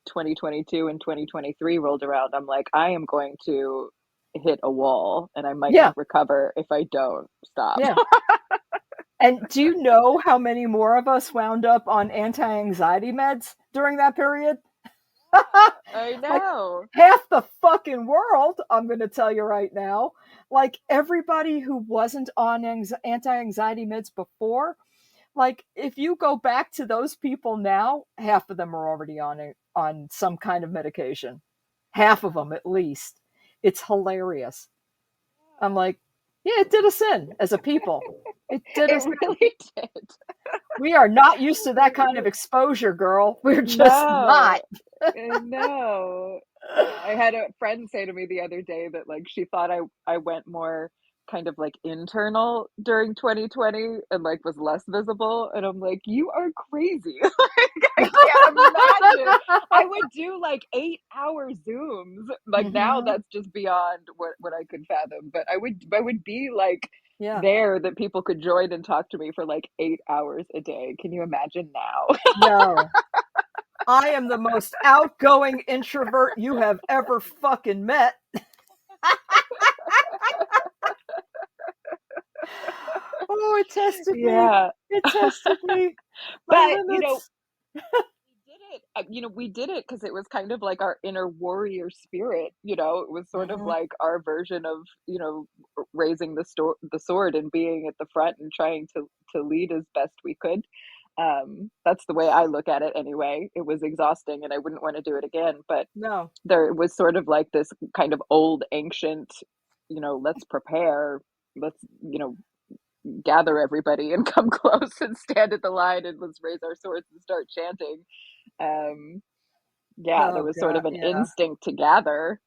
2022 and 2023 rolled around, I'm like, I am going to hit a wall and I might yeah, not recover if I don't stop. yeah. And do you know how many more of us wound up on anti-anxiety meds during that period? I Like know. half the fucking world, I'm going to tell you right now. Like everybody who wasn't on anti-anxiety meds before, like if you go back to those people now, half of them are already on some kind of medication. Half of them at least. It's hilarious. I'm like, yeah, it did us in as a people. It did It us in. really did. We are not used to Oh that my kind of goodness. exposure, girl. We're just not. No. No. I had a friend say to me the other day that like she thought I went more kind of like internal during 2020 and like was less visible and I'm like you are crazy. Like I can't imagine. I would do like 8-hour Zooms. Like now Mhm. that's just beyond what I could fathom, but I would be like Yeah. there that people could join and talk to me for like 8 hours a day. Can you imagine now? No. I am the most outgoing introvert you have ever fucking met. Oh, it tested me. Yeah. It tested me. My But, limits. we did it. We did it because it was kind of like our inner warrior spirit. It was sort of Mhm. like our version of raising the sword and being at the front and trying to lead as best we could. That's the way I look at it anyway. It was exhausting, and I wouldn't want to do it again. But No. there was sort of like this kind of old ancient. Let's prepare. Let's gather everybody and come close and stand at the line and let's raise our swords and start chanting. Um, yeah, there Oh was sort god. of an Yeah. instinct to gather.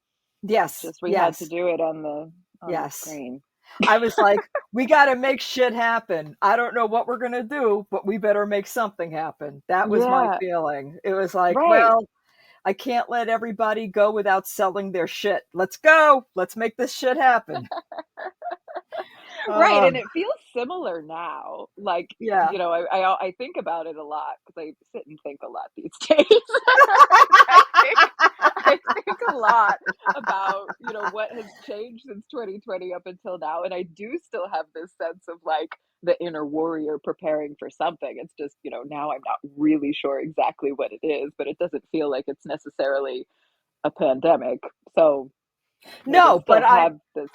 Yes. Just we had to Yes. do it on the Yes. screen. I was like, we got to make shit happen. I don't know what we're going to do, but we better make something happen. That was my Yeah, feeling. It was like, right. well, I can't let everybody go without selling their shit. Let's go. Let's make this shit happen. Right, Oh, and it feels similar now. Like, yeah. I think about it a lot because I sit and think a lot these days. Like, I think a lot about, what has changed since 2020 up until now, and I do still have this sense of, like, the inner warrior preparing for something. It's just, now I'm not really sure exactly what it is, but it doesn't feel like it's necessarily a pandemic. So, maybe I No, still have this.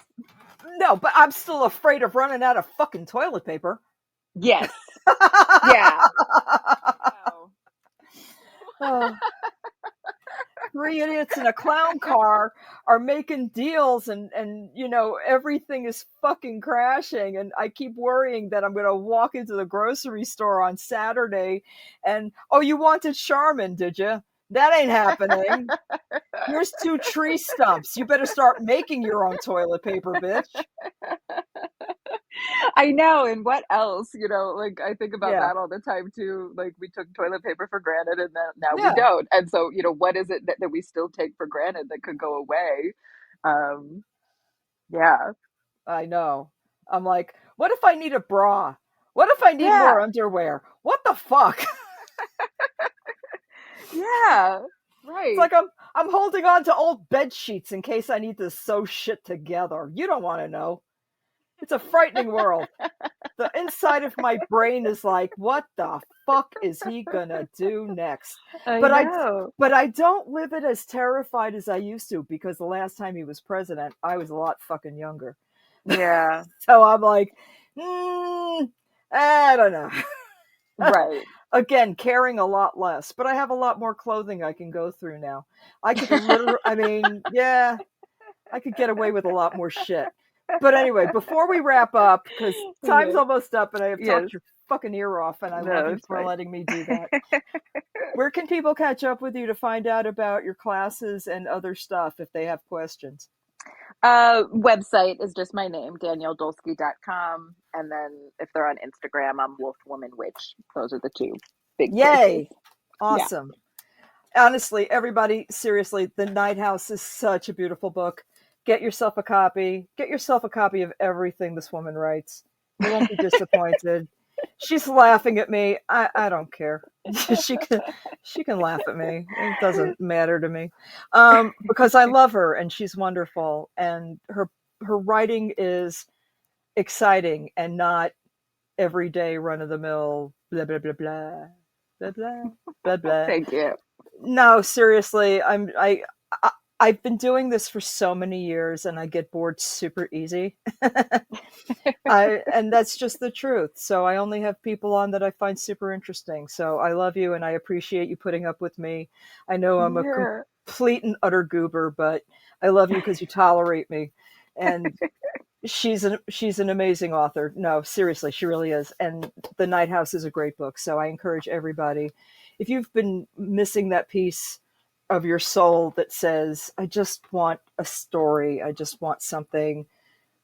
but I'm still afraid of running out of fucking toilet paper. Yes. Yeah. No. Oh, three idiots in a clown car are making deals and everything is fucking crashing and I keep worrying that I'm going to walk into the grocery store on Saturday and oh, you wanted Charmin, did you? That ain't happening. Here's two tree stumps. You better start making your own toilet paper, bitch. I know, and what else? Like I think about Yeah. that all the time too. Like we took toilet paper for granted and then now we Yeah, don't. And so, what is it that we still take for granted that could go away? Um, yeah. I know. I'm like, what if I need a bra? What if I need more Yeah. underwear? What the fuck? Yeah. It's Right. like I'm holding on to old bed sheets in case I need to sew shit together. You don't want to know. It's a frightening world. The inside of my brain is like, what the fuck is he gonna do next? I But I know. but I don't live it as terrified as I used to because the last time he was president, I was a lot fucking younger. Yeah. So I'm like, mm, I don't know. Right. Again, caring a lot less, but I have a lot more clothing I can go through now. I could literally, I mean, yeah, I could get away with a lot more shit. But anyway, before we wrap up, because time's Okay. almost up and I have Yes. talked your fucking ear off, and I love No, you it's for fine. letting me do that. Where can people catch up with you to find out about your classes and other stuff if they have questions? Website is just my name, danielledulsky.com. And then if they're on Instagram, I'm Wolf Woman Witch. Those are the two big places. Yay! Yeah. Awesome. Honestly, everybody, seriously, The Night House is such a beautiful book. Get yourself a copy. Get yourself a copy of everything this woman writes. You won't be disappointed. She's laughing at me. I don't care. she can she can laugh at me. It doesn't matter to me. Because I love her and she's wonderful and her writing is exciting and not everyday run of the mill blah blah blah blah blah blah blah blah. Thank you. No, seriously, I I've been doing this for so many years and I get bored super easy. I and that's just the truth. So I only have people on that I find super interesting. So I love you and I appreciate you putting up with me. I know I'm a Yeah. complete and utter goober, but I love you because you tolerate me. And she's an amazing author. No, seriously, she really is. And The Night House is a great book. So I encourage everybody, if you've been missing that piece of your soul that says, I just want a story, I just want something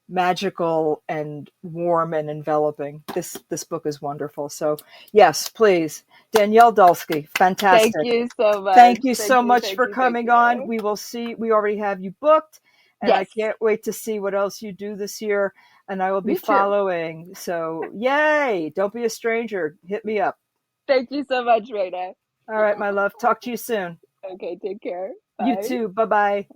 magical and warm and enveloping. This book is wonderful. So yes, please. Danielle Dulsky, Thank fantastic. you so much. Thank you Thank so you. much Thank for you. Thank coming on. you. We will see. We already have you booked, and I Yes. can't wait to see what else you do this year. And I will be Me too. following. So, yay! Don't be a stranger. Hit me up. Thank you so much, Raina. All right, my love. Talk to you soon. Okay, take care. You Bye. too. Bye bye.